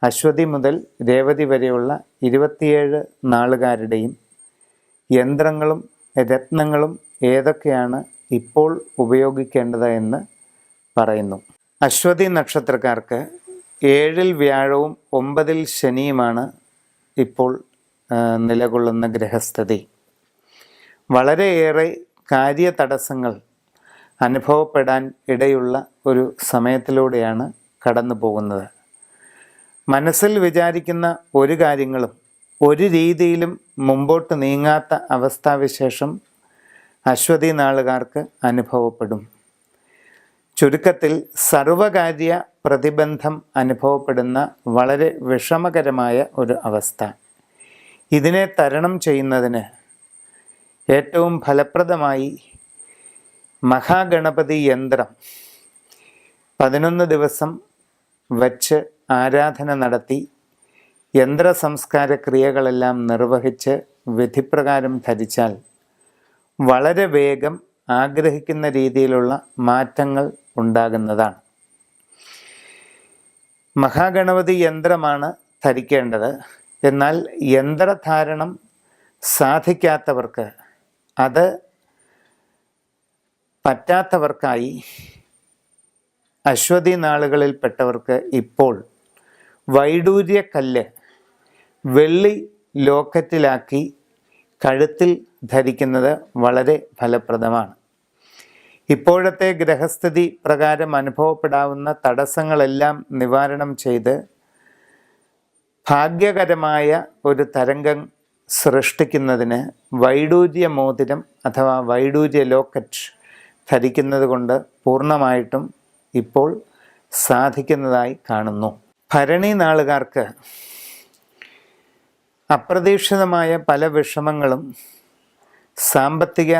അശ്വതി മുതൽ രേവതി വരെയുള്ള 27 നാളുകാരുടെയും യന്ത്രങ്ങളും രത്നങ്ങളും ഏതൊക്കെയാണ് ഇപ്പോൾ ഉപയോഗിക്കേണ്ടത് എന്ന് പറയുന്നു. അശ്വതി നക്ഷത്രക്കാർക്ക് 7-ൽ വ്യാഴവും 9-ൽ ശനിയുമാണ് ഇപ്പോൾ നിലകൊള്ളുന്ന ഗ്രഹസ്ഥിതി. വളരെയേറെ കാര്യതടസ്സങ്ങൾ അനുഭവപ്പെടാൻ ഇടയുള്ള ഒരു സമയത്തിലൂടെയാണ് കടന്നു പോകുന്നത്. മനസ്സിൽ വിചാരിക്കുന്ന ഒരു കാര്യങ്ങളും ഒരു രീതിയിലും മുമ്പോട്ട് നീങ്ങാത്ത അവസ്ഥാവിശേഷം അശ്വതി നാളുകാർക്ക് അനുഭവപ്പെടും. ചുരുക്കത്തിൽ സർവകാര്യ പ്രതിബന്ധം അനുഭവപ്പെടുന്ന വളരെ വിഷമകരമായ ഒരു അവസ്ഥ. ഇതിനെ തരണം ചെയ്യുന്നതിന് ഏറ്റവും ഫലപ്രദമായി മഹാഗണപതി യന്ത്രം 11 ദിവസം വച്ച് ആരാധന നടത്തി യന്ത്ര സംസ്കാര ക്രിയകളെല്ലാം നിർവഹിച്ച് വിധിപ്രകാരം ധരിച്ചാൽ വളരെ വേഗം ആഗ്രഹിക്കുന്ന രീതിയിലുള്ള മാറ്റങ്ങൾ ഉണ്ടാകുന്നതാണ്. മഹാഗണപതി യന്ത്രമാണ് ധരിക്കേണ്ടത്. എന്നാൽ യന്ത്രധാരണം സാധിക്കാത്തവർക്ക്, അത് പറ്റാത്തവർക്കായി അശ്വതി നാളുകളിൽപ്പെട്ടവർക്ക് ഇപ്പോൾ വൈഡൂര്യക്കല്ല് വെള്ളി ലോക്കറ്റിലാക്കി കഴുത്തിൽ ധരിക്കുന്നത് വളരെ ഫലപ്രദമാണ്. ഇപ്പോഴത്തെ ഗ്രഹസ്ഥിതി പ്രകാരം അനുഭവപ്പെടാവുന്ന തടസ്സങ്ങളെല്ലാം നിവാരണം ചെയ്ത് ഭാഗ്യകരമായ ഒരു തരംഗം സൃഷ്ടിക്കുന്നതിന് വൈഡൂര്യ മോതിരം അഥവാ വൈഡൂര്യ ലോക്കറ്റ് ധരിക്കുന്നത് കൊണ്ട് പൂർണ്ണമായിട്ടും ഇപ്പോൾ സാധിക്കുന്നതായി കാണുന്നു. ഭരണി നാളുകാർക്ക് അപ്രതീക്ഷിതമായ പല വിഷമങ്ങളും സാമ്പത്തിക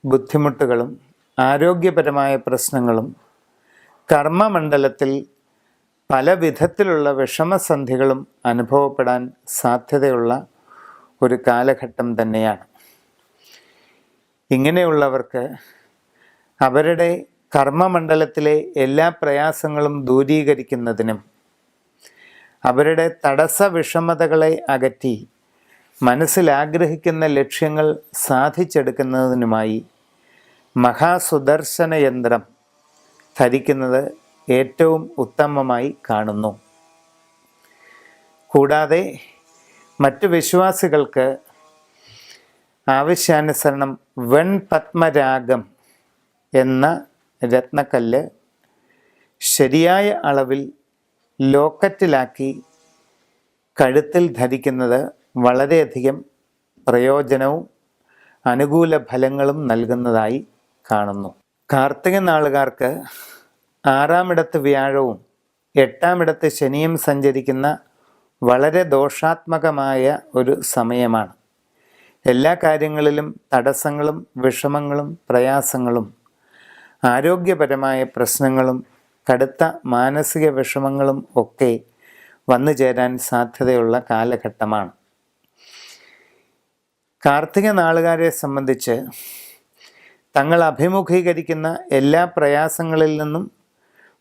ബുദ്ധിമുട്ടുകളും ആരോഗ്യപരമായ പ്രശ്നങ്ങളും കർമ്മമണ്ഡലത്തിൽ പല വിധത്തിലുള്ള വിഷമസന്ധികളും അനുഭവപ്പെടാൻ സാധ്യതയുള്ള ഒരു കാലഘട്ടം തന്നെയാണ്. ഇങ്ങനെയുള്ളവർക്ക് അവരുടെ കർമ്മമണ്ഡലത്തിലെ എല്ലാ പ്രയാസങ്ങളും ദൂരീകരിക്കുന്നതിനും അവരുടെ തടസ്സ വിഷമതകളെ അകറ്റി മനസ്സിലാഗ്രഹിക്കുന്ന ലക്ഷ്യങ്ങൾ സാധിച്ചെടുക്കുന്നതിനുമായി മഹാസുദർശന യന്ത്രം ധരിക്കുന്നത് ഏറ്റവും ഉത്തമമായി കാണുന്നു. കൂടാതെ മറ്റു വിശ്വാസികൾക്ക് ആവശ്യാനുസരണം വെൺപത്മരാഗം എന്ന രത്നക്കല്ല് ശരിയായ അളവിൽ ലോക്കറ്റിലാക്കി കഴുത്തിൽ ധരിക്കുന്നത് വളരെയധികം പ്രയോജനവും അനുകൂല ഫലങ്ങളും നൽകുന്നതായി കാണുന്നു. കാർത്തിക നാളുകാർക്ക് 6-ാമിടത്ത് വ്യാഴവും 8-ാമിടത്ത് ശനിയും സഞ്ചരിക്കുന്ന വളരെ ദോഷാത്മകമായ ഒരു സമയമാണ്. എല്ലാ കാര്യങ്ങളിലും തടസ്സങ്ങളും വിഷമങ്ങളും പ്രയാസങ്ങളും ആരോഗ്യപരമായ പ്രശ്നങ്ങളും കടുത്ത മാനസിക വിഷമങ്ങളും ഒക്കെ വന്നു ചേരാൻ സാധ്യതയുള്ള കാലഘട്ടമാണ്. കാർത്തിക നാളുകാരെ സംബന്ധിച്ച് തങ്ങൾ അഭിമുഖീകരിക്കുന്ന എല്ലാ പ്രയാസങ്ങളിൽ നിന്നും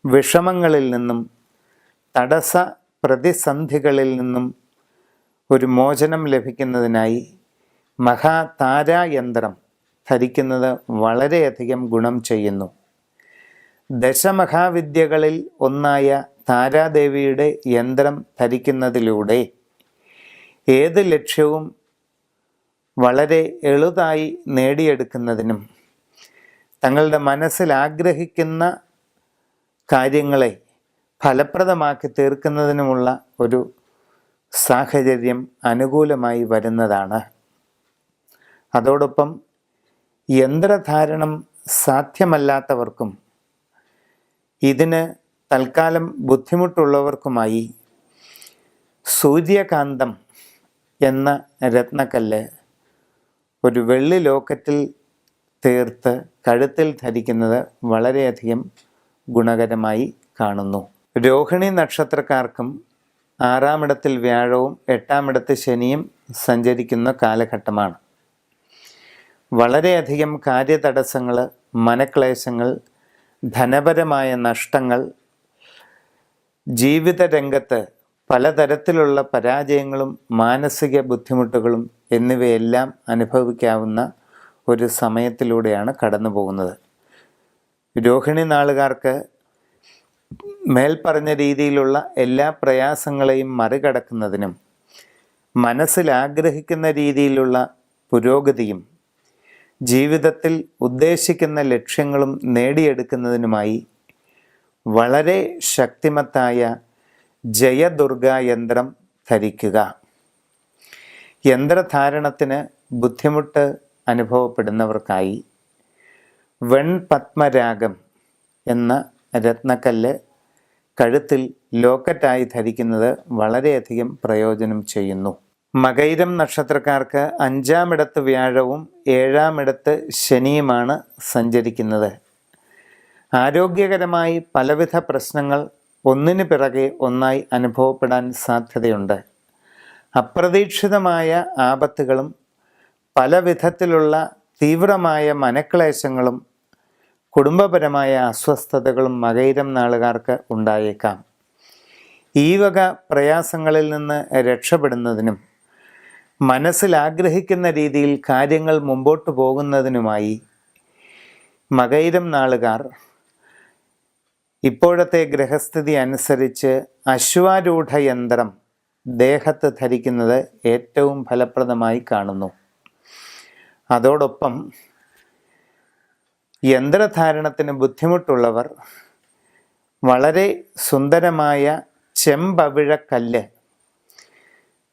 വിഷമങ്ങളിൽ നിന്നും തടസ്സ പ്രതിസന്ധികളിൽ നിന്നും ഒരു മോചനം ലഭിക്കുന്നതിനായി മഹാതാരായന്ത്രം ധരിക്കുന്നത് വളരെയധികം ഗുണം ചെയ്യുന്നു. ദശമഹാവിദ്യകളിൽ ഒന്നായ താരാദേവിയുടെ യന്ത്രം ധരിക്കുന്നതിലൂടെ ഏത് ലക്ഷ്യവും വളരെ എളുതായി നേടിയെടുക്കുന്നതിനും തങ്ങളുടെ മനസ്സിൽ ആഗ്രഹിക്കുന്ന കാര്യങ്ങളെ ഫലപ്രദമാക്കി തീർക്കുന്നതിനുമുള്ള ഒരു സാഹചര്യം അനുകൂലമായി വരുന്നതാണ്. അതോടൊപ്പം യന്ത്രധാരണം സാധ്യമല്ലാത്തവർക്കും ഇതിന് തൽക്കാലം ബുദ്ധിമുട്ടുള്ളവർക്കുമായി സൂര്യകാന്തം എന്ന രത്നക്കല്ല് ഒരു വെള്ളി ലോക്കറ്റിൽ തീർത്ത് കഴുത്തിൽ ധരിക്കുന്നത് വളരെയധികം ഗുണകരമായി കാണുന്നു. രോഹിണി നക്ഷത്രക്കാർക്കും 6-ാമിടത്തിൽ വ്യാഴവും 8-ാമിടത്ത് ശനിയും സഞ്ചരിക്കുന്ന കാലഘട്ടമാണ്. വളരെയധികം കാര്യതടസ്സങ്ങൾ, മനക്ലേശങ്ങൾ, ധനപരമായ നഷ്ടങ്ങൾ, ജീവിത രംഗത്ത് പലതരത്തിലുള്ള പരാജയങ്ങളും മാനസിക ബുദ്ധിമുട്ടുകളും എന്നിവയെല്ലാം അനുഭവിക്കാവുന്ന ഒരു സമയത്തിലൂടെയാണ് കടന്നു പോകുന്നത്. രോഹിണി നാളുകാർക്ക് മേൽപ്പറഞ്ഞ രീതിയിലുള്ള എല്ലാ പ്രയാസങ്ങളെയും മറികടക്കുന്നതിനും മനസ്സിൽ ആഗ്രഹിക്കുന്ന രീതിയിലുള്ള പുരോഗതിയും ജീവിതത്തിൽ ഉദ്ദേശിക്കുന്ന ലക്ഷ്യങ്ങളും നേടിയെടുക്കുന്നതിനുമായി വളരെ ശക്തിമത്തായ ജയദുർഗ യന്ത്രം ധരിക്കുക. യന്ത്രധാരണത്തിന് ബുദ്ധിമുട്ട് അനുഭവപ്പെടുന്നവർക്കായി വെൺപത്മരാഗം എന്ന രത്നക്കല്ല് കഴുത്തിൽ ലോക്കറ്റായി ധരിക്കുന്നത് വളരെയധികം പ്രയോജനം ചെയ്യുന്നു. മകയിരം നക്ഷത്രക്കാർക്ക് 5-ാമിടത്ത് വ്യാഴവും 7-ാമിടത്ത് ശനിയുമാണ് സഞ്ചരിക്കുന്നത്. ആരോഗ്യകരമായി പലവിധ പ്രശ്നങ്ങൾ ഒന്നിനു പിറകെ ഒന്നായി അനുഭവപ്പെടാൻ സാധ്യതയുണ്ട്. അപ്രതീക്ഷിതമായ ആപത്തുകളും പല വിധത്തിലുള്ള തീവ്രമായ മനക്ലേശങ്ങളും കുടുംബപരമായ അസ്വസ്ഥതകളും മകയിരം നാളുകാർക്ക് ഉണ്ടായേക്കാം. ഈ വക പ്രയാസങ്ങളിൽ നിന്ന് രക്ഷപ്പെടുന്നതിനും മനസ്സിൽ ആഗ്രഹിക്കുന്ന രീതിയിൽ കാര്യങ്ങൾ മുമ്പോട്ട് പോകുന്നതിനുമായി മകയിരം നാളുകാർ ഇപ്പോഴത്തെ ഗ്രഹസ്ഥിതി അനുസരിച്ച് അശ്വാരൂഢ യന്ത്രം ദേഹത്ത് ധരിക്കുന്നത് ഏറ്റവും ഫലപ്രദമായി കാണുന്നു. അതോടൊപ്പം യന്ത്രധാരണത്തിന് ബുദ്ധിമുട്ടുള്ളവർ വളരെ സുന്ദരമായ ചെമ്പവിഴക്കല്ല്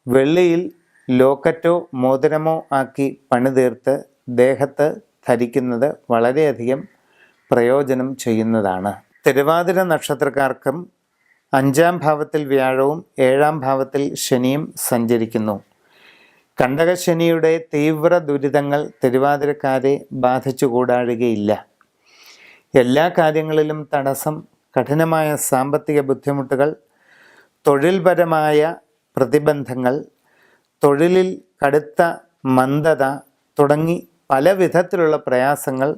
വെള്ളിയിൽ ലോക്കറ്റോ മോതിരമോ ആക്കി പണിതീർത്ത് ദേഹത്ത് ധരിക്കുന്നത് വളരെയധികം പ്രയോജനം ചെയ്യുന്നതാണ്. തിരുവാതിര നക്ഷത്രക്കാർക്കും 5-ാം ഭാവത്തിൽ വ്യാഴവും 7-ാം ഭാവത്തിൽ ശനിയും സഞ്ചരിക്കുന്നു. കണ്ടകശനിയുടെ തീവ്ര ദുരിതങ്ങൾ തിരുവാതിരക്കാരെ ബാധിച്ചു കൂടാഴുകയില്ല. എല്ലാ കാര്യങ്ങളിലും തടസ്സം, കഠിനമായ സാമ്പത്തിക ബുദ്ധിമുട്ടുകൾ, തൊഴിൽപരമായ പ്രതിബന്ധങ്ങൾ, തൊഴിലിൽ കടുത്ത മന്ദത തുടങ്ങി പല വിധത്തിലുള്ള പ്രയാസങ്ങൾ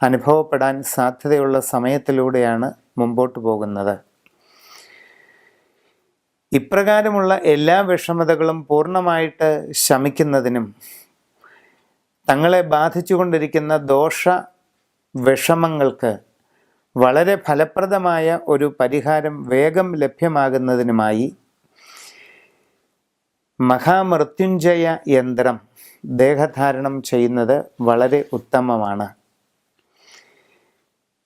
അനുഭവപ്പെടാൻ സാധ്യതയുള്ള സമയത്തിലൂടെയാണ് മുമ്പോട്ട് പോകുന്നത്. ഇപ്രകാരമുള്ള എല്ലാ വിഷമതകളും പൂർണ്ണമായിട്ട് ശമിക്കുന്നതിനും തങ്ങളെ ബാധിച്ചുകൊണ്ടിരിക്കുന്ന ദോഷ വിഷമങ്ങൾക്ക് വളരെ ഫലപ്രദമായ ഒരു പരിഹാരം വേഗം ലഭ്യമാകുന്നതിനുമായി മഹാമൃത്യുഞ്ജയ യന്ത്രം ദേഹധാരണം ചെയ്യുന്നത് വളരെ ഉത്തമമാണ്.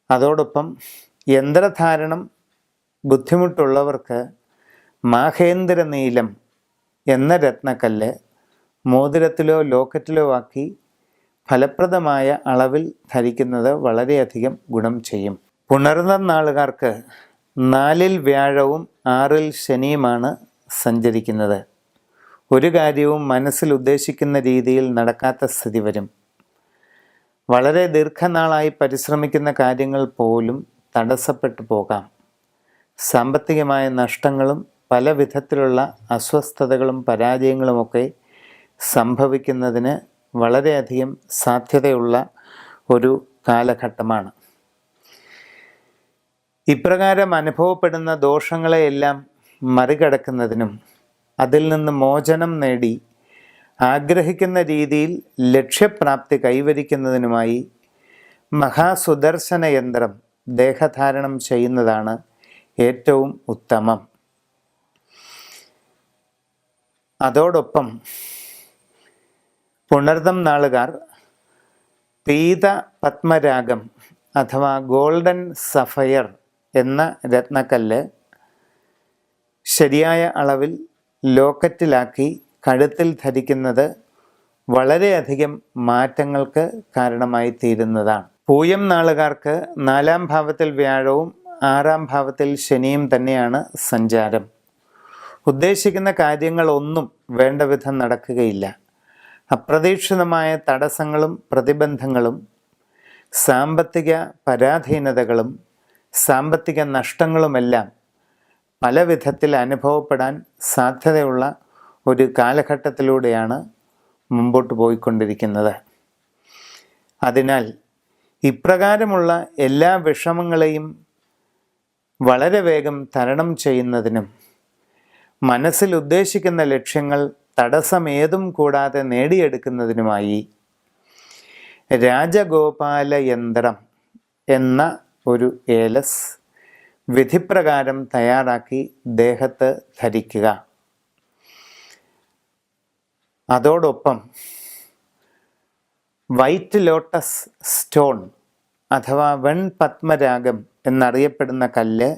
അതോടൊപ്പം യന്ത്രധാരണം ബുദ്ധിമുട്ടുള്ളവർക്ക് മാഹേന്ദ്ര നീലം എന്ന രത്നക്കല്ല് മോതിരത്തിലോ ലോക്കറ്റിലോ ആക്കി ഫലപ്രദമായ അളവിൽ ധരിക്കുന്നത് വളരെയധികം ഗുണം ചെയ്യും. പുണർന്ന നാളുകാർക്ക് 4-ൽ വ്യാഴവും 6-ൽ ശനിയുമാണ് സഞ്ചരിക്കുന്നത്. ഒരു കാര്യവും മനസ്സിൽ ഉദ്ദേശിക്കുന്ന രീതിയിൽ നടക്കാത്ത സ്ഥിതി വരും. വളരെ ദീർഘനാളായി പരിശ്രമിക്കുന്ന കാര്യങ്ങൾ പോലും തടസ്സപ്പെട്ടു പോകാം. സാമ്പത്തികമായ നഷ്ടങ്ങളും പല വിധത്തിലുള്ള അസ്വസ്ഥതകളും പരാജയങ്ങളുമൊക്കെ സംഭവിക്കുന്നതിന് വളരെയധികം സാധ്യതയുള്ള ഒരു കാലഘട്ടമാണ്. ഇപ്രകാരം അനുഭവപ്പെടുന്ന ദോഷങ്ങളെയെല്ലാം മറികടക്കുന്നതിനും അതിൽ നിന്ന് മോചനം നേടി ആഗ്രഹിക്കുന്ന രീതിയിൽ ലക്ഷ്യപ്രാപ്തി കൈവരിക്കുന്നതിനുമായി മഹാസുദർശന യന്ത്രം ദേഹധാരണം ചെയ്യുന്നതാണ് ഏറ്റവും ഉത്തമം. അതോടൊപ്പം പുണർദം നാളുകാർ പീത പത്മരാഗം അഥവാ ഗോൾഡൻ സഫയർ എന്ന രത്നക്കല്ല് ശരിയായ അളവിൽ ലോക്കറ്റിലാക്കി കഴുത്തിൽ ധരിക്കുന്നത് വളരെയധികം മാറ്റങ്ങൾക്ക് കാരണമായി തീരുന്നതാണ്. പൂയം നാളുകാർക്ക് 4-ാം ഭാവത്തിൽ വ്യാഴവും 6-ാം ഭാവത്തിൽ ശനിയും തന്നെയാണ് സഞ്ചാരം. ഉദ്ദേശിക്കുന്ന കാര്യങ്ങളൊന്നും വേണ്ട വിധം നടക്കുകയില്ല. അപ്രതീക്ഷിതമായ തടസ്സങ്ങളും പ്രതിബന്ധങ്ങളും സാമ്പത്തിക പരാധീനതകളും സാമ്പത്തിക നഷ്ടങ്ങളുമെല്ലാം പല വിധത്തിൽ അനുഭവപ്പെടാൻ സാധ്യതയുള്ള ഒരു കാലഘട്ടത്തിലൂടെയാണ് മുമ്പോട്ട് പോയിക്കൊണ്ടിരിക്കുന്നത്. അതിനാൽ ഇപ്രകാരമുള്ള എല്ലാ വിഷമങ്ങളെയും വളരെ വേഗം തരണം ചെയ്യുന്നതിനും മനസ്സിൽ ഉദ്ദേശിക്കുന്ന ലക്ഷ്യങ്ങൾ തടസ്സമേതും കൂടാതെ നേടിയെടുക്കുന്നതിനുമായി രാജഗോപാല യന്ത്രം എന്ന ഒരു ഏലസ് വിധിപ്രകാരം തയ്യാറാക്കി ദേഹത്ത് ധരിക്കുക. അതോടൊപ്പം വൈറ്റ് ലോട്ടസ് സ്റ്റോൺ അഥവാ വെൺപത്മരാഗം എന്നറിയപ്പെടുന്ന കല്ല്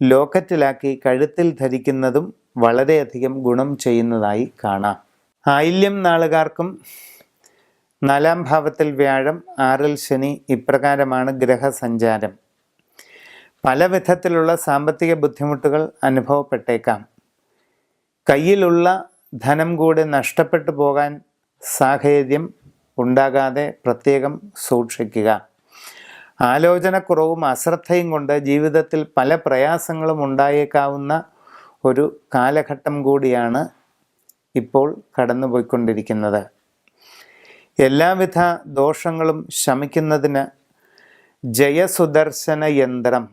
ലോക്കറ്റിലാക്കി കഴുത്തിൽ ധരിക്കുന്നതും വളരെയധികം ഗുണം ചെയ്യുന്നതായി കാണാം. ആയില്യം നാളുകാർക്കും 4-ാം ഭാവത്തിൽ വ്യാഴം, 6-ൽ ശനി, ഇപ്രകാരമാണ് ഗ്രഹസഞ്ചാരം. പല വിധത്തിലുള്ള സാമ്പത്തിക ബുദ്ധിമുട്ടുകൾ അനുഭവപ്പെട്ടേക്കാം. കയ്യിലുള്ള ധനം കൂടി നഷ്ടപ്പെട്ടു പോകാൻ സാഹചര്യം ഉണ്ടാകാതെ പ്രത്യേകം സൂക്ഷിക്കുക. ആലോചനക്കുറവും അശ്രദ്ധയും കൊണ്ട് ജീവിതത്തിൽ പല പ്രയാസങ്ങളും ഉണ്ടായേക്കാവുന്ന ഒരു കാലഘട്ടം കൂടിയാണ് ഇപ്പോൾ കടന്നുപോയിക്കൊണ്ടിരിക്കുന്നത്. എല്ലാവിധ ദോഷങ്ങളും ശമിക്കുന്നതിന് ജയസുദർശന യന്ത്രം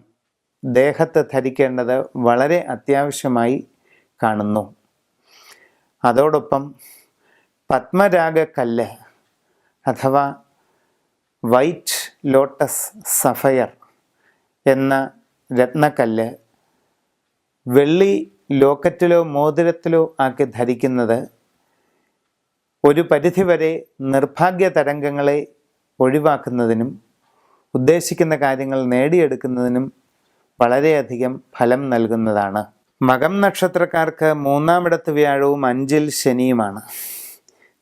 ദേഹത്ത് ധരിക്കേണ്ടത് വളരെ അത്യാവശ്യമായി കാണുന്നു. അതോടൊപ്പം പത്മരാഗക്കല്ല് അഥവാ വൈറ്റ് ലോട്ടസ് സഫയർ എന്ന രത്നക്കല്ല് വെള്ളി ലോക്കറ്റിലോ മോതിരത്തിലോ ആക്കി ധരിക്കുന്നത് ഒരു പരിധിവരെ നിർഭാഗ്യ തരംഗങ്ങളെ ഒഴിവാക്കുന്നതിനും ഉദ്ദേശിക്കുന്ന കാര്യങ്ങൾ നേടിയെടുക്കുന്നതിനും വളരെയധികം ഫലം നൽകുന്നതാണ്. മകം നക്ഷത്രക്കാർക്ക് 3-ാമിടത്ത് വ്യാഴവും 5-ൽ ശനിയുമാണ്.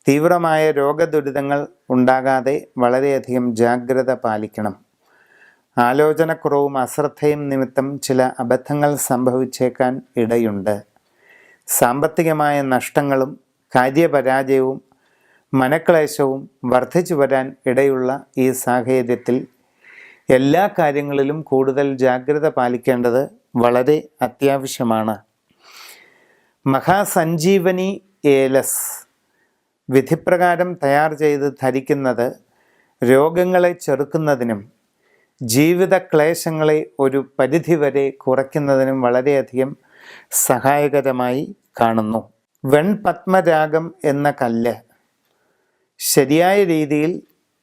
തീവ്രമായ രോഗദുരിതങ്ങൾ ഉണ്ടാകാതെ വളരെയധികം ജാഗ്രത പാലിക്കണം. ആലോചനക്കുറവും അശ്രദ്ധയും നിമിത്തം ചില അബദ്ധങ്ങൾ സംഭവിച്ചേക്കാൻ ഇടയുണ്ട്. സാമ്പത്തികമായ നഷ്ടങ്ങളും കാര്യപരാജയവും മനക്ലേശവും വർദ്ധിച്ചു വരാൻ ഇടയുള്ള ഈ സാഹചര്യത്തിൽ എല്ലാ കാര്യങ്ങളിലും കൂടുതൽ ജാഗ്രത പാലിക്കേണ്ടത് വളരെ അത്യാവശ്യമാണ്. മഹാസഞ്ജീവനി ഏലസ് വിധിപ്രകാരം തയ്യാർ ചെയ്ത് ധരിക്കുന്നത് രോഗങ്ങളെ ചെറുക്കുന്നതിനും ജീവിത ക്ലേശങ്ങളെ ഒരു പരിധിവരെ കുറയ്ക്കുന്നതിനും വളരെയധികം സഹായകരമായി കാണുന്നു. വെൺപത്മരാഗം എന്ന കല്ല് ശരിയായ രീതിയിൽ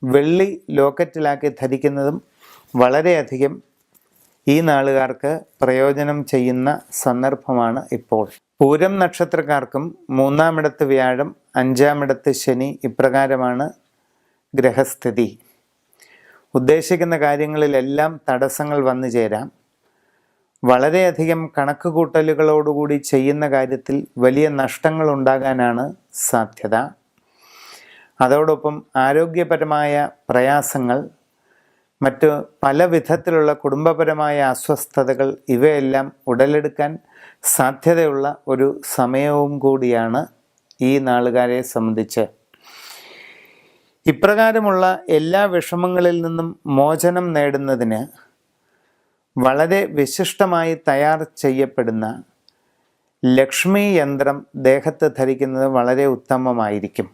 വെള്ളി ലോക്കറ്റിലാക്കി ധരിക്കുന്നതും വളരെയധികം ഈ നാളുകാർക്ക് പ്രയോജനം ചെയ്യുന്ന സന്ദർഭമാണ് ഇപ്പോൾ. പൂരം നക്ഷത്രക്കാർക്കും 3-ാമിടത്ത് വ്യാഴം, 5-ാമിടത്ത് ശനി, ഇപ്രകാരമാണ് ഗ്രഹസ്ഥിതി. ഉദ്ദേശിക്കുന്ന കാര്യങ്ങളിലെല്ലാം തടസ്സങ്ങൾ വന്നു ചേരാം. വളരെയധികം കണക്കുകൂട്ടലുകളോടുകൂടി ചെയ്യുന്ന കാര്യത്തിൽ വലിയ നഷ്ടങ്ങൾ ഉണ്ടാകാനാണ് സാധ്യത. അതോടൊപ്പം ആരോഗ്യപരമായ പ്രയാസങ്ങൾ, മറ്റ് പല വിധത്തിലുള്ള കുടുംബപരമായ അസ്വസ്ഥതകൾ ഇവയെല്ലാം ഉടലെടുക്കാൻ സാധ്യതയുള്ള ഒരു സമയവും കൂടിയാണ് ഈ നാളുകാരെ സംബന്ധിച്ച്. ഇപ്രകാരമുള്ള എല്ലാ വിഷമങ്ങളിൽ നിന്നും മോചനം നേടുന്നതിന് വളരെ വിശിഷ്ടമായി തയ്യാർ ചെയ്യപ്പെടുന്ന ലക്ഷ്മി യന്ത്രം ദേഹത്ത് ധരിക്കുന്നത് വളരെ ഉത്തമമായിരിക്കും.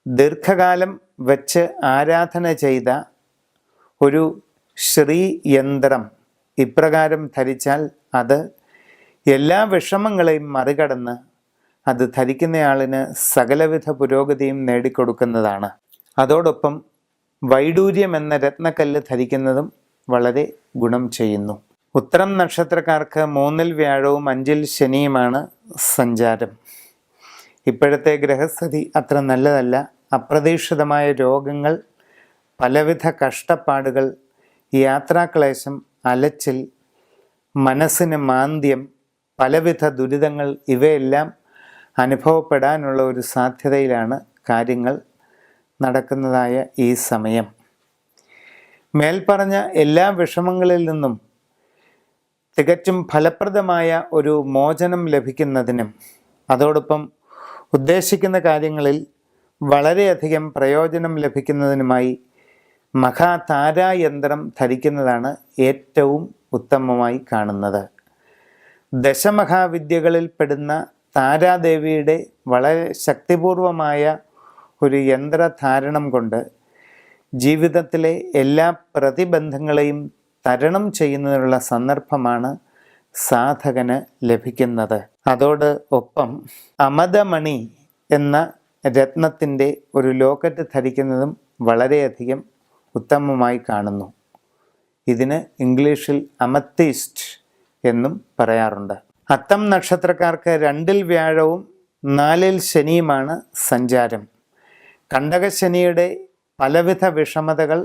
ദീർഘകാലം വച്ച് ആരാധന ചെയ്ത ഒരു ശ്രീ യന്ത്രം ഇപ്രകാരം ധരിച്ചാൽ അത് എല്ലാ വിഷമങ്ങളെയും മറികടന്ന് അത് ധരിക്കുന്നയാളിന് സകലവിധ പുരോഗതിയും നേടിക്കൊടുക്കുന്നതാണ്. അതോടൊപ്പം വൈഡൂര്യം എന്ന രത്നക്കല്ല് ധരിക്കുന്നതും വളരെ ഗുണം ചെയ്യുന്നു. ഉത്തരം നക്ഷത്രക്കാർക്ക് 3-ൽ വ്യാഴവും 5-ൽ ശനിയുമാണ് സഞ്ചാരം. ഇപ്പോഴത്തെ ഗ്രഹസ്ഥിതി അത്ര നല്ലതല്ല. അപ്രതീക്ഷിതമായ രോഗങ്ങൾ, പലവിധ കഷ്ടപ്പാടുകൾ, യാത്രാക്ലേശം, അലച്ചിൽ, മനസ്സിന് മാന്ദ്യം, പലവിധ ദുരിതങ്ങൾ ഇവയെല്ലാം അനുഭവപ്പെടാനുള്ള ഒരു സാധ്യതയിലാണ് കാര്യങ്ങൾ നടക്കുന്നതായ ഈ സമയം. മേൽപ്പറഞ്ഞ എല്ലാ വിഷമങ്ങളിൽ നിന്നും തികച്ചും ഫലപ്രദമായ ഒരു മോചനം ലഭിക്കുന്നതിനും അതോടൊപ്പം ഉദ്ദേശിക്കുന്ന കാര്യങ്ങളിൽ വളരെയധികം പ്രയോജനം ലഭിക്കുന്നതിനുമായി മഹാതാരായന്ത്രം ധരിക്കുന്നതാണ് ഏറ്റവും ഉത്തമമായി കാണുന്നത്. ദശമഹാവിദ്യകളിൽ പെടുന്ന താരാദേവിയുടെ വളരെ ശക്തിപൂർവമായ ഒരു യന്ത്രധാരണം കൊണ്ട് ജീവിതത്തിലെ എല്ലാ പ്രതിബന്ധങ്ങളെയും തരണം ചെയ്യുന്നതിനുള്ള സന്ദർഭമാണ് സാധകന് ലഭിക്കുന്നത്. അതോട് ഒപ്പം അമദമണി എന്ന രത്നത്തിൻ്റെ ഒരു ലോക്കറ്റ് ധരിക്കുന്നതും വളരെയധികം ഉത്തമമായി കാണുന്നു. ഇതിന് ഇംഗ്ലീഷിൽ അമത്തിസ്റ്റ് എന്നും പറയാറുണ്ട്. അത്തം നക്ഷത്രക്കാർക്ക് 2-ൽ വ്യാഴവും 4-ൽ ശനിയുമാണ് സഞ്ചാരം. കണ്ടകശനിയുടെ പലവിധ വിഷമതകൾ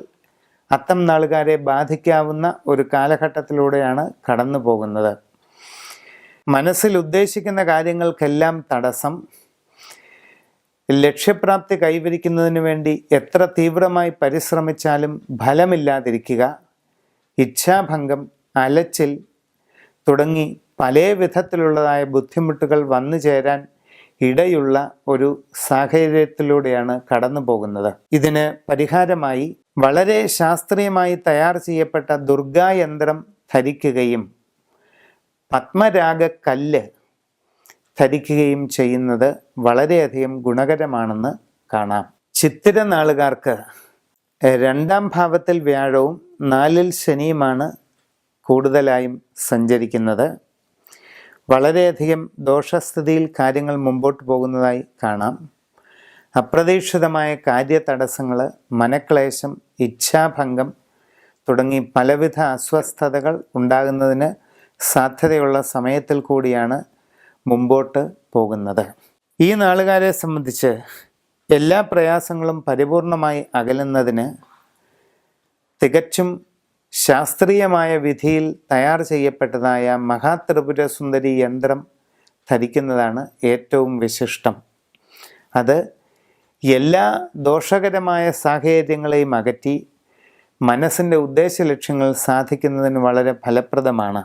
അത്തം നാളുകാരെ ബാധിക്കാവുന്ന ഒരു കാലഘട്ടത്തിലൂടെയാണ് കടന്നു പോകുന്നത്. മനസ്സിൽ ഉദ്ദേശിക്കുന്ന കാര്യങ്ങൾക്കെല്ലാം തടസ്സം, ലക്ഷ്യപ്രാപ്തി കൈവരിക്കുന്നതിന് വേണ്ടി എത്ര തീവ്രമായി പരിശ്രമിച്ചാലും ഫലമില്ലാതിരിക്കുക, ഇച്ഛാഭംഗം, അലച്ചിൽ തുടങ്ങി പല വിധത്തിലുള്ളതായ ബുദ്ധിമുട്ടുകൾ വന്നു ചേരാൻ ഇടയുള്ള ഒരു സാഹചര്യത്തിലൂടെയാണ് കടന്നു പോകുന്നത്. ഇതിന് പരിഹാരമായി വളരെ ശാസ്ത്രീയമായി തയ്യാർ ചെയ്യപ്പെട്ട ദുർഗായന്ത്രം ധരിക്കുകയും പത്മരാഗ കല്ല് ധരിക്കുകയും ചെയ്യുന്നത് വളരെയധികം ഗുണകരമാണെന്ന് കാണാം. ചിത്തിര നാളുകാർക്ക് 2-ാം ഭാവത്തിൽ വ്യാഴവും 4-ൽ ശനിയുമാണ് കൂടുതലായും സഞ്ചരിക്കുന്നത്. വളരെയധികം ദോഷസ്ഥിതിയിൽ കാര്യങ്ങൾ മുമ്പോട്ട് പോകുന്നതായി കാണാം. അപ്രതീക്ഷിതമായ കാര്യതടസ്സങ്ങൾ, മനക്ലേശം, ഇച്ഛാഭംഗം തുടങ്ങി പലവിധ അസ്വസ്ഥതകൾ ഉണ്ടാകുന്നതിന് സാധ്യതയുള്ള സമയത്തിൽ കൂടിയാണ് മുമ്പോട്ട് പോകുന്നത്. ഈ നാളുകാരെ സംബന്ധിച്ച് എല്ലാ പ്രയാസങ്ങളും പരിപൂർണമായി അകലുന്നതിന് തികച്ചും ശാസ്ത്രീയമായ വിധിയിൽ തയ്യാർ ചെയ്യപ്പെട്ടതായ മഹാത്രിപുര സുന്ദരി യന്ത്രം ധരിക്കുന്നതാണ് ഏറ്റവും വിശിഷ്ടം. അത് എല്ലാ ദോഷകരമായ സാഹചര്യങ്ങളെയും അകറ്റി മനസ്സിൻ്റെ ഉദ്ദേശ ലക്ഷ്യങ്ങൾ സാധിക്കുന്നതിന് വളരെ ഫലപ്രദമാണ്.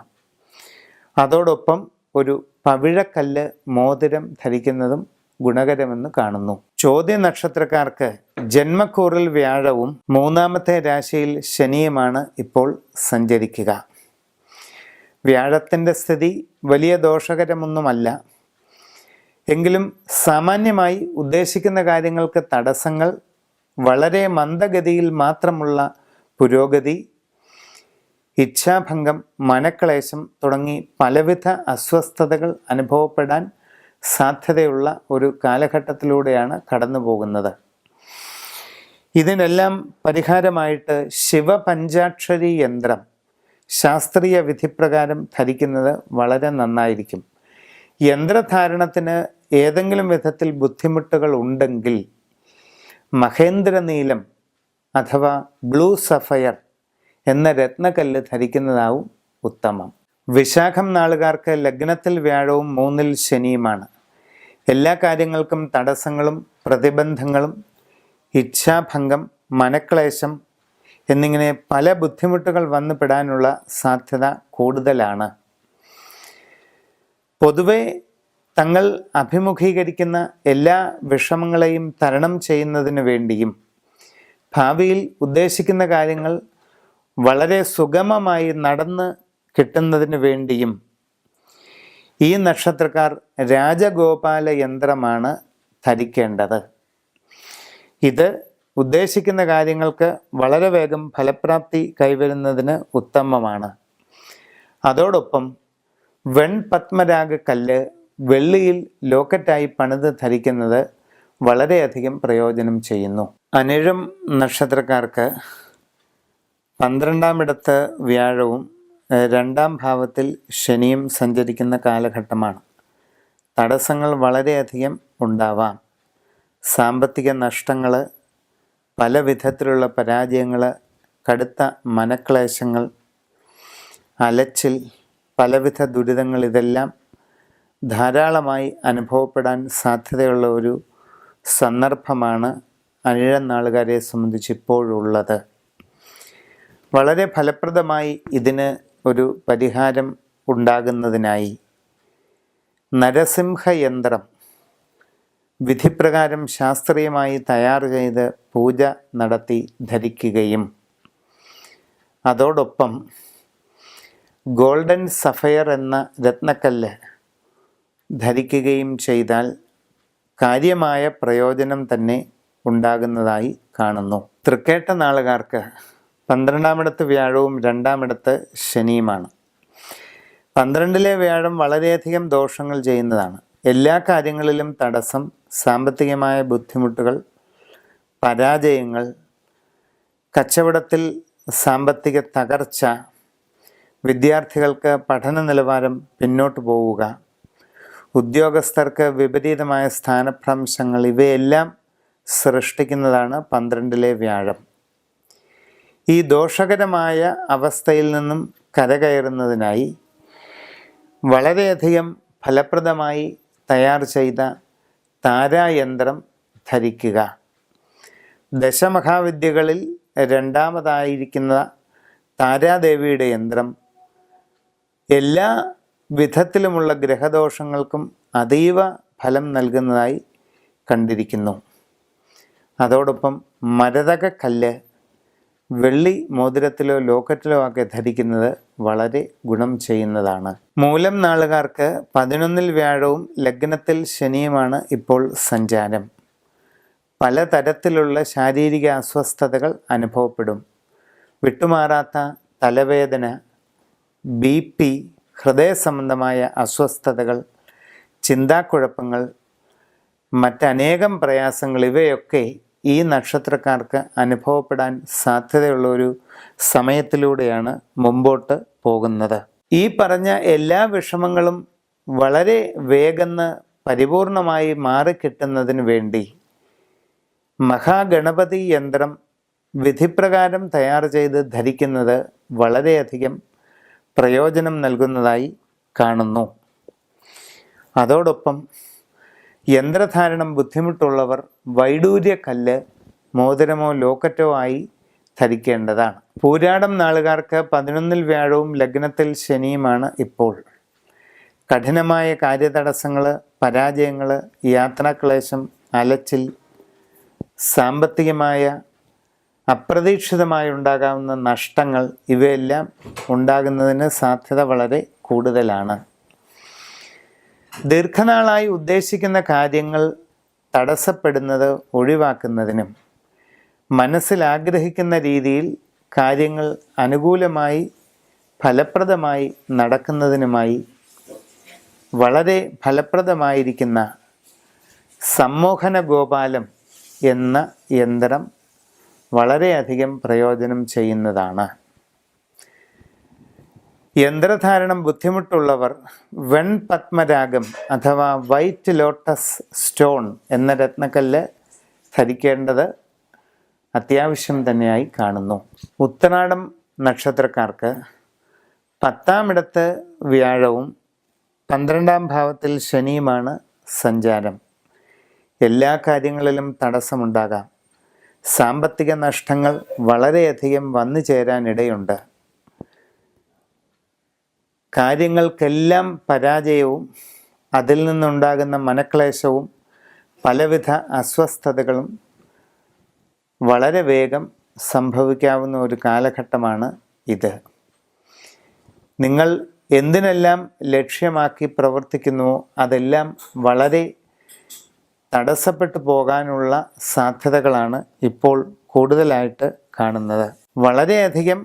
അതോടൊപ്പം ഒരു പവിഴക്കല്ല് മോതിരം ധരിക്കുന്നതും ഗുണകരമെന്ന് കാണുന്നു. ചോദ്യ നക്ഷത്രക്കാർക്ക് ജന്മക്കൂറിൽ വ്യാഴവും 3-ാമത്തെ രാശിയിൽ ശനിയുമാണ് ഇപ്പോൾ സഞ്ചരിക്കുക. വ്യാഴത്തിൻ്റെ സ്ഥിതി വലിയ ദോഷകരമൊന്നുമല്ല. എങ്കിലും സാമാന്യമായി ഉദ്ദേശിക്കുന്ന കാര്യങ്ങൾക്ക് തടസ്സങ്ങൾ, വളരെ മന്ദഗതിയിൽ മാത്രമുള്ള പുരോഗതി, ഇച്ഛാഭംഗം, മനക്ലേശം തുടങ്ങി പലവിധ അസ്വസ്ഥതകൾ അനുഭവപ്പെടാൻ സാധ്യതയുള്ള ഒരു കാലഘട്ടത്തിലൂടെയാണ് കടന്നു പോകുന്നത്. ഇതിനെല്ലാം പരിഹാരമായിട്ട് ശിവപഞ്ചാക്ഷരി യന്ത്രം ശാസ്ത്രീയ വിധിപ്രകാരം ധരിക്കുന്നത് വളരെ നന്നായിരിക്കും. യന്ത്രധാരണത്തിന് ഏതെങ്കിലും വിധത്തിൽ ബുദ്ധിമുട്ടുകൾ ഉണ്ടെങ്കിൽ മഹേന്ദ്രനീലം അഥവാ ബ്ലൂ സഫയർ എന്ന രത്നക്കല്ല് ധരിക്കുന്നതാവും ഉത്തമം. വിശാഖം നാളുകാർക്ക് ലഗ്നത്തിൽ വ്യാഴവും 3-ൽ ശനിയുമാണ്. എല്ലാ കാര്യങ്ങൾക്കും തടസ്സങ്ങളും പ്രതിബന്ധങ്ങളും, ഇച്ഛാഭംഗം, മനക്ലേശം എന്നിങ്ങനെ പല ബുദ്ധിമുട്ടുകൾ വന്നു പെടാനുള്ള സാധ്യത കൂടുതലാണ്. പൊതുവെ തങ്ങൾ അഭിമുഖീകരിക്കുന്ന എല്ലാ വിഷമങ്ങളെയും തരണം ചെയ്യുന്നതിന് വേണ്ടിയും ഭാവിയിൽ ഉദ്ദേശിക്കുന്ന കാര്യങ്ങൾ വളരെ സുഗമമായി നടന്ന് കിട്ടുന്നതിന് വേണ്ടിയും ഈ നക്ഷത്രക്കാർ രാജഗോപാല യന്ത്രമാണ് ധരിക്കേണ്ടത്. ഇത് ഉദ്ദേശിക്കുന്ന കാര്യങ്ങൾക്ക് വളരെ വേഗം ഫലപ്രാപ്തി കൈവരുന്നതിന് ഉത്തമമാണ്. അതോടൊപ്പം വെൺപത്മരാഗ കല്ല് വെള്ളിയിൽ ലോക്കറ്റായി പണിത് ധരിക്കുന്നത് വളരെയധികം പ്രയോജനം ചെയ്യുന്നു. അനിഴം നക്ഷത്രക്കാർക്ക് 12-ാം ഇടത്ത് വ്യാഴവും 2-ാം ഭാവത്തിൽ ശനിയും സഞ്ചരിക്കുന്ന കാലഘട്ടമാണ്. തടസ്സങ്ങൾ വളരെയധികം ഉണ്ടാവാം. സാമ്പത്തിക നഷ്ടങ്ങൾ, പല വിധത്തിലുള്ള പരാജയങ്ങൾ, കടുത്ത മനക്ലേശങ്ങൾ, അലച്ചിൽ, പലവിധ ദുരിതങ്ങൾ ഇതെല്ലാം ധാരാളമായി അനുഭവപ്പെടാൻ സാധ്യതയുള്ള ഒരു സന്ദർഭമാണ് അനിഴം നാളുകാരെ സംബന്ധിച്ച് ഇപ്പോഴുള്ളത്. വളരെ ഫലപ്രദമായി ഇതിന് ഒരു പരിഹാരം ഉണ്ടാകുന്നതിനായി നരസിംഹയന്ത്രം വിധിപ്രകാരം ശാസ്ത്രീയമായി തയ്യാർ ചെയ്ത് പൂജ നടത്തി ധരിക്കുകയും അതോടൊപ്പം ഗോൾഡൻ സഫയർ എന്ന രത്നക്കല്ല് ധരിക്കുകയും ചെയ്താൽ കാര്യമായ പ്രയോജനം തന്നെ ഉണ്ടാകുന്നതായി കാണുന്നു. തൃക്കേട്ട നാളുകാർക്ക് 12-ാം ഇടത്ത് വ്യാഴവും 2-ാം ഇടത്ത് ശനിയുമാണ്. 12-ലെ വ്യാഴം വളരെയധികം ദോഷങ്ങൾ ചെയ്യുന്നതാണ്. എല്ലാ കാര്യങ്ങളിലും തടസ്സം, സാമ്പത്തികമായ ബുദ്ധിമുട്ടുകൾ, പരാജയങ്ങൾ, കച്ചവടത്തിൽ സാമ്പത്തിക തകർച്ച, വിദ്യാർത്ഥികൾക്ക് പഠന നിലവാരം പിന്നോട്ട് പോവുക, ഉദ്യോഗസ്ഥർക്ക് വിപരീതമായ സ്ഥാനഭ്രംശങ്ങൾ, ഇവയെല്ലാം സൃഷ്ടിക്കുന്നതാണ് 12-ലെ വ്യാഴം. ഈ ദോഷകരമായ അവസ്ഥയിൽ നിന്നും കരകയറുന്നതിനായി വളരെയധികം ഫലപ്രദമായി തയ്യാർ ചെയ്ത താരായന്ത്രം ധരിക്കുക. ദശമഹാവിദ്യകളിൽ രണ്ടാമതായിരിക്കുന്ന താരാദേവിയുടെ യന്ത്രം എല്ലാ വിധത്തിലുമുള്ള ഗ്രഹദോഷങ്ങൾക്കും അതീവ ഫലം നൽകുന്നതായി കണ്ടിരിക്കുന്നു. അതോടൊപ്പം മരതകക്കല്ല് വെള്ളി മോതിരത്തിലോ ലോക്കറ്റിലോ ഒക്കെ ധരിക്കുന്നത് വളരെ ഗുണം ചെയ്യുന്നതാണ്. മൂലം നാളുകാർക്ക് 11-ൽ വ്യാഴവും ലഗ്നത്തിൽ ശനിയുമാണ് ഇപ്പോൾ സഞ്ചാരം. പലതരത്തിലുള്ള ശാരീരിക അസ്വസ്ഥതകൾ അനുഭവപ്പെടും. വിട്ടുമാറാത്ത തലവേദന, BP, ഹൃദയ സംബന്ധമായ അസ്വസ്ഥതകൾ, ചിന്താക്കുഴപ്പങ്ങൾ, മറ്റനേകം പ്രയാസങ്ങൾ, ഇവയൊക്കെ ഈ നക്ഷത്രക്കാർക്ക് അനുഭവപ്പെടാൻ സാധ്യതയുള്ള ഒരു സമയത്തിലൂടെയാണ് മുമ്പോട്ട് പോകുന്നത്. ഈ പറഞ്ഞ എല്ലാ വിഷമങ്ങളും വളരെ വേഗം പരിപൂർണമായി മാറിക്കിട്ടുന്നതിന് വേണ്ടി മഹാഗണപതി യന്ത്രം വിധിപ്രകാരം തയ്യാർ ചെയ്ത് ധരിക്കുന്നത് വളരെയധികം പ്രയോജനം നൽകുന്നതായി കാണുന്നു. അതോടൊപ്പം യന്ത്രധാരണം ബുദ്ധിമുട്ടുള്ളവർ വൈഡൂര്യക്കല്ല് മോതിരമോ ലോക്കറ്റോ ആയി ധരിക്കേണ്ടതാണ്. പൂരാടം നാളുകാർക്ക് 11-ൽ വ്യാഴവും ലഗ്നത്തിൽ ശനിയുമാണ് ഇപ്പോൾ. കഠിനമായ കാര്യതടസ്സങ്ങൾ, പരാജയങ്ങൾ, യാത്രാക്ലേശം, അലച്ചിൽ, സാമ്പത്തികമായ അപ്രതീക്ഷിതമായി ഉണ്ടാകാവുന്ന നഷ്ടങ്ങൾ, ഇവയെല്ലാം ഉണ്ടാകുന്നതിന് സാധ്യത വളരെ കൂടുതലാണ്. ദീർഘനാളായി ഉദ്ദേശിക്കുന്ന കാര്യങ്ങൾ തടസ്സപ്പെടുന്നത് ഒഴിവാക്കുന്നതിനും മനസ്സിൽ ആഗ്രഹിക്കുന്ന രീതിയിൽ കാര്യങ്ങൾ അനുകൂലമായി ഫലപ്രദമായി നടക്കുന്നതിനുമായി വളരെ ഫലപ്രദമായിരിക്കുന്ന സമ്മോഹന ഗോപാലം എന്ന യന്ത്രം വളരെയധികം പ്രയോജനം ചെയ്യുന്നതാണ്. യന്ത്രധാരണം ബുദ്ധിമുട്ടുള്ളവർ വെൺപത്മരാഗം അഥവാ വൈറ്റ് ലോട്ടസ് സ്റ്റോൺ എന്ന രത്നക്കല്ല് ധരിക്കേണ്ടത് അത്യാവശ്യം തന്നെയായി കാണുന്നു. ഉത്തരാടം നക്ഷത്രക്കാർക്ക് 10-ാം ഇടത്ത് വ്യാഴവും 12-ാം ഭാവത്തിൽ ശനിയുമാണ് സഞ്ചാരം. എല്ലാ കാര്യങ്ങളിലും തടസ്സമുണ്ടാകാം. സാമ്പത്തിക നഷ്ടങ്ങൾ വളരെയധികം വന്നു ചേരാനിടയുണ്ട്. കാര്യങ്ങൾക്കെല്ലാം പരാജയവും അതിൽ നിന്നുണ്ടാകുന്ന മനക്ലേശവും പലവിധ അസ്വസ്ഥതകളും വളരെ വേഗം സംഭവിക്കാവുന്ന ഒരു കാലഘട്ടമാണ് ഇത്. നിങ്ങൾ എന്തിനെല്ലാം ലക്ഷ്യമാക്കി പ്രവർത്തിക്കുന്നുവോ അതെല്ലാം വളരെ തടസ്സപ്പെട്ടു പോകാനുള്ള സാധ്യതകളാണ് ഇപ്പോൾ കൂടുതലായിട്ട് കാണുന്നത്. വളരെയധികം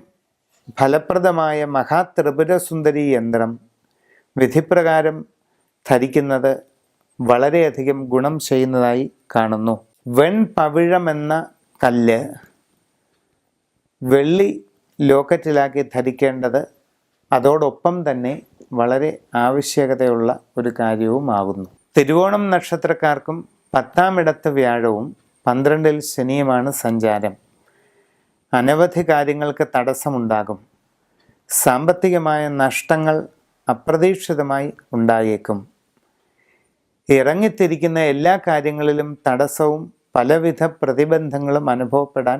ഫലപ്രദമായ മഹാത്രിപുരസുന്ദരി യന്ത്രം വിധിപ്രകാരം ധരിക്കുന്നത് വളരെയധികം ഗുണം ചെയ്യുന്നതായി കാണുന്നു. വെൺപവിഴമെന്ന കല്ല് വെള്ളി ലോക്കറ്റിലാക്കി ധരിക്കേണ്ടത് അതോടൊപ്പം തന്നെ വളരെ ആവശ്യകതയുള്ള ഒരു കാര്യവുമാകുന്നു. തിരുവോണം നക്ഷത്രക്കാർക്കും 10-ാം ഇടത്ത് വ്യാഴവും 12-ൽ ശനിയുമാണ് സഞ്ചാരം. അനവധി കാര്യങ്ങൾക്ക് തടസ്സമുണ്ടാകും. സാമ്പത്തികമായ നഷ്ടങ്ങൾ അപ്രതീക്ഷിതമായി ഉണ്ടായേക്കും. ഇറങ്ങിത്തിരിക്കുന്ന എല്ലാ കാര്യങ്ങളിലും തടസ്സവും പലവിധ പ്രതിബന്ധങ്ങളും അനുഭവപ്പെടാൻ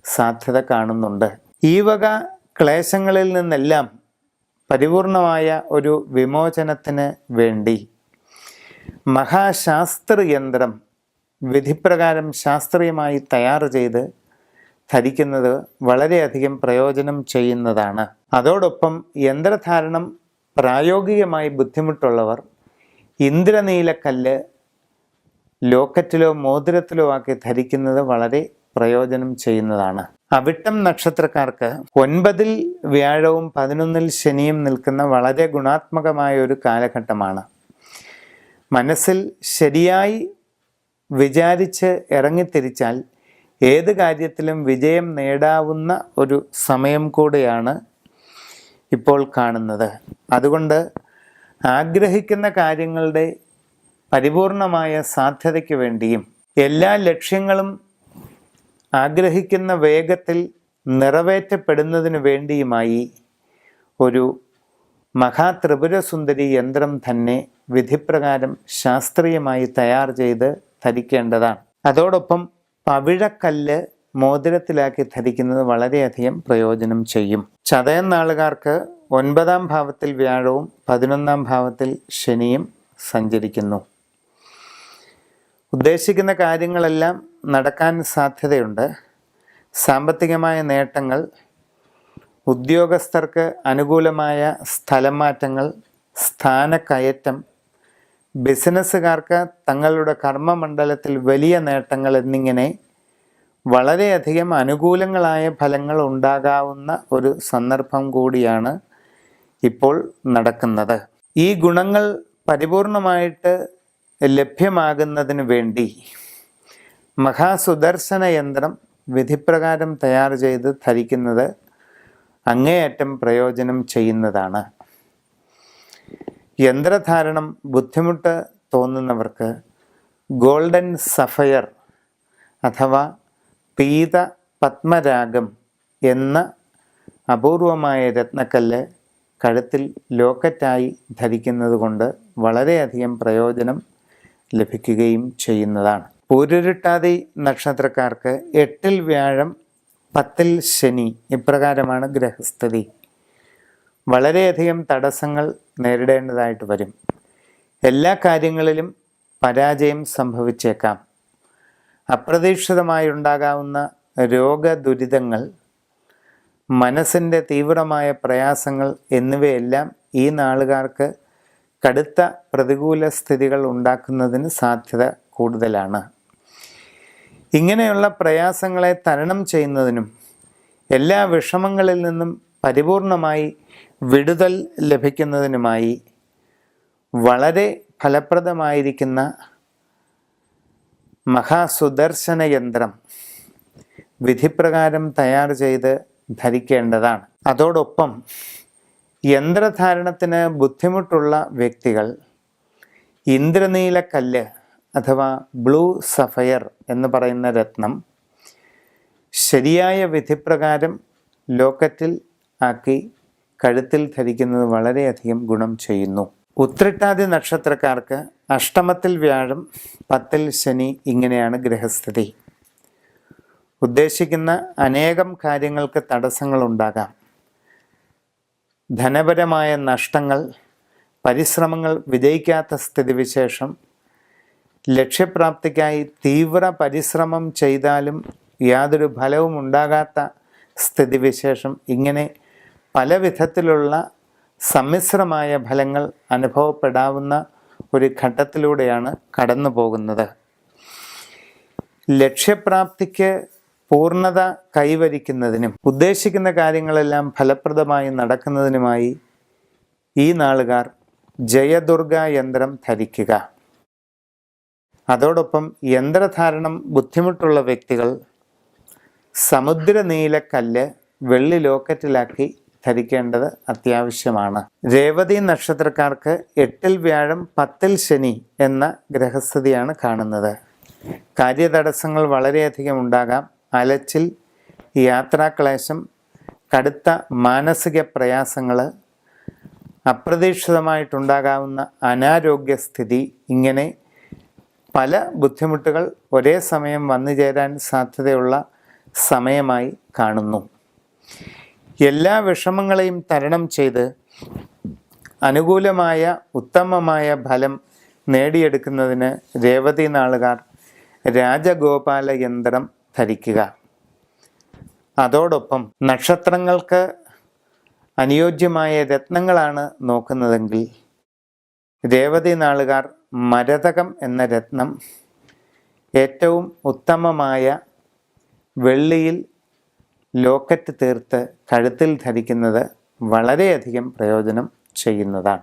സാധ്യത കാണുന്നുണ്ട്. ഈ വക ക്ലേശങ്ങളിൽ നിന്നെല്ലാം പരിപൂർണമായ ഒരു വിമോചനത്തിന് വേണ്ടി മഹാശാസ്ത്രയന്ത്രം വിധിപ്രകാരം ശാസ്ത്രീയമായി തയ്യാർ ചെയ്ത് ധരിക്കുന്നത് വളരെയധികം പ്രയോജനം ചെയ്യുന്നതാണ്. അതോടൊപ്പം യന്ത്രധാരണം പ്രായോഗികമായി ബുദ്ധിമുട്ടുള്ളവർ ഇന്ദ്രനീലക്കല്ല് ലോക്കറ്റിലോ മോതിരത്തിലോ ആക്കി ധരിക്കുന്നത് വളരെ പ്രയോജനം ചെയ്യുന്നതാണ്. അവിട്ടം നക്ഷത്രക്കാർക്ക് 9-ൽ വ്യാഴവും 11-ൽ ശനിയും നിൽക്കുന്ന വളരെ ഗുണാത്മകമായ ഒരു കാലഘട്ടമാണ്. മനസ്സിൽ ശരിയായി വിചാരിച്ച് ഇറങ്ങിത്തിരിച്ചാൽ ഏത് കാര്യത്തിലും വിജയം നേടാവുന്ന ഒരു സമയം കൂടെയാണ് ഇപ്പോൾ കാണുന്നത്. അതുകൊണ്ട് ആഗ്രഹിക്കുന്ന കാര്യങ്ങളുടെ പരിപൂർണമായ സാധ്യതയ്ക്ക് വേണ്ടിയും എല്ലാ ലക്ഷ്യങ്ങളും ആഗ്രഹിക്കുന്ന വേഗത്തിൽ നിറവേറ്റപ്പെടുന്നതിന് വേണ്ടിയുമായി ഒരു മഹാത്രിപുരസുന്ദരി യന്ത്രം തന്നെ വിധിപ്രകാരം ശാസ്ത്രീയമായി തയ്യാർ ചെയ്ത് ധരിക്കേണ്ടതാണ്. അതോടൊപ്പം പവിഴക്കല്ല് മോതിരത്തിലാക്കി ധരിക്കുന്നത് വളരെയധികം പ്രയോജനം ചെയ്യും. ചതയം നാളുകാർക്ക് 9-ാം ഭാവത്തിൽ വ്യാഴവും 11-ാം ഭാവത്തിൽ ശനിയും സഞ്ചരിക്കുന്നു. ഉദ്ദേശിക്കുന്ന കാര്യങ്ങളെല്ലാം നടക്കാൻ സാധ്യതയുണ്ട്. സാമ്പത്തികമായ നേട്ടങ്ങൾ, ഉദ്യോഗസ്ഥർക്ക് അനുകൂലമായ സ്ഥലം മാറ്റങ്ങൾ, സ്ഥാനക്കയറ്റം, ബിസിനസ്സുകാർക്ക് തങ്ങളുടെ കർമ്മമണ്ഡലത്തിൽ വലിയ നേട്ടങ്ങൾ എന്നിങ്ങനെ വളരെയധികം അനുകൂലങ്ങളായ ഫലങ്ങൾ ഉണ്ടാകാവുന്ന ഒരു സന്ദർഭം കൂടിയാണ് ഇപ്പോൾ നടക്കുന്നത്. ഈ ഗുണങ്ങൾ പരിപൂർണമായിട്ട് ലഭ്യമാകുന്നതിന് വേണ്ടി മഹാസുദർശന യന്ത്രം വിധിപ്രകാരം തയ്യാർ ചെയ്ത് ധരിക്കുന്നത് അങ്ങേയറ്റം പ്രയോജനം ചെയ്യുന്നതാണ്. യന്ത്രധാരണം ബുദ്ധിമുട്ട് തോന്നുന്നവർക്ക് ഗോൾഡൻ സഫയർ അഥവാ പീത പത്മരാഗം എന്ന അപൂർവമായ രത്നക്കല്ല് കഴുത്തിൽ ലോക്കറ്റായി ധരിക്കുന്നത് കൊണ്ട് വളരെയധികം പ്രയോജനം ലഭിക്കുകയും ചെയ്യുന്നതാണ്. പൂരുരുട്ടാതി നക്ഷത്രക്കാർക്ക് 8-ൽ വ്യാഴം 10-ൽ ശനി ഇപ്രകാരമാണ് ഗ്രഹസ്ഥിതി. വളരെയധികം തടസ്സങ്ങൾ നേരിടേണ്ടതായിട്ട് വരും. എല്ലാ കാര്യങ്ങളിലും പരാജയം സംഭവിച്ചേക്കാം. അപ്രതീക്ഷിതമായി ഉണ്ടാകാവുന്ന രോഗദുരിതങ്ങൾ, മനസ്സിൻ്റെ തീവ്രമായ പ്രയാസങ്ങൾ എന്നിവയെല്ലാം ഈ നാളുകാർക്ക് കടുത്ത പ്രതികൂല സ്ഥിതികൾ ഉണ്ടാക്കുന്നതിന് സാധ്യത കൂടുതലാണ്. ഇങ്ങനെയുള്ള പ്രയാസങ്ങളെ തരണം ചെയ്യുന്നതിനും എല്ലാ വിഷമങ്ങളിൽ നിന്നും പരിപൂർണമായി വിടുതൽ ലഭിക്കുന്നതിനുമായി വളരെ ഫലപ്രദമായിരിക്കുന്ന മഹാസുദർശന യന്ത്രം വിധിപ്രകാരം തയ്യാർ ചെയ്ത് ധരിക്കേണ്ടതാണ്. അതോടൊപ്പം യന്ത്രധാരണത്തിന് ബുദ്ധിമുട്ടുള്ള വ്യക്തികൾ ഇന്ദ്രനീലക്കല്ല് അഥവാ ബ്ലൂ സഫയർ എന്ന് പറയുന്ന രത്നം ശരിയായ വിധിപ്രകാരം ലോക്കറ്റിൽ ആക്കി കഴുത്തിൽ ധരിക്കുന്നത് വളരെയധികം ഗുണം ചെയ്യുന്നു. ഉത്രട്ടാതി നക്ഷത്രക്കാർക്ക് അഷ്ടമത്തിൽ വ്യാഴം 10-ൽ ശനി ഇങ്ങനെയാണ് ഗ്രഹസ്ഥിതി. ഉദ്ദേശിക്കുന്ന അനേകം കാര്യങ്ങൾക്ക് തടസ്സങ്ങളുണ്ടാകാം. ധനപരമായ നഷ്ടങ്ങൾ, പരിശ്രമങ്ങൾ വിജയിക്കാത്ത സ്ഥിതിവിശേഷം, ലക്ഷ്യപ്രാപ്തിക്കായി തീവ്ര പരിശ്രമം ചെയ്താലും യാതൊരു ഫലവും ഉണ്ടാകാത്ത സ്ഥിതിവിശേഷം, ഇങ്ങനെ പല വിധത്തിലുള്ള സമ്മിശ്രമായ ഫലങ്ങൾ അനുഭവപ്പെടാവുന്ന ഒരു ഘട്ടത്തിലൂടെയാണ് കടന്നു പോകുന്നത്. ലക്ഷ്യപ്രാപ്തിക്ക് പൂർണ്ണത കൈവരിക്കുന്നതിനും ഉദ്ദേശിക്കുന്ന കാര്യങ്ങളെല്ലാം ഫലപ്രദമായി നടക്കുന്നതിനുമായി ഈ നാളുകാർ ജയദുർഗ യന്ത്രം ധരിക്കുക. അതോടൊപ്പം യന്ത്രധാരണം ബുദ്ധിമുട്ടുള്ള വ്യക്തികൾ സമുദ്രനീലക്കല്ല് വെള്ളി ലോക്കറ്റിലാക്കി ധരിക്കേണ്ടത് അത്യാവശ്യമാണ്. രേവതി നക്ഷത്രക്കാർക്ക് 8-ൽ വ്യാഴം 10-ൽ ശനി എന്ന ഗ്രഹസ്ഥിതിയാണ് കാണുന്നത്. കാര്യതടസ്സങ്ങൾ വളരെയധികം ഉണ്ടാകാം. അലച്ചിൽ, യാത്രാക്ലേശം, കടുത്ത മാനസിക പ്രയാസങ്ങൾ, അപ്രതീക്ഷിതമായിട്ടുണ്ടാകാവുന്ന അനാരോഗ്യസ്ഥിതി, ഇങ്ങനെ പല ബുദ്ധിമുട്ടുകൾ ഒരേ സമയം വന്നു ചേരാൻ സാധ്യതയുള്ള സമയമായി കാണുന്നു. എല്ലാ വിഷമങ്ങളെയും തരണം ചെയ്ത് അനുകൂലമായ ഉത്തമമായ ഫലം നേടിയെടുക്കുന്നതിന് രേവതി നാളുകാർ രാജഗോപാല യന്ത്രം ധരിക്കുക. അതോടൊപ്പം നക്ഷത്രങ്ങൾക്ക് അനുയോജ്യമായ രത്നങ്ങളാണ് നോക്കുന്നതെങ്കിൽ രേവതി നാളുകാർ മരതകം എന്ന രത്നം ഏറ്റവും ഉത്തമമായ വെള്ളിയിൽ ലോക്കറ്റ് തീർത്ത് കഴുത്തിൽ ധരിക്കുന്നത് വളരെയധികം പ്രയോജനം ചെയ്യുന്നതാണ്.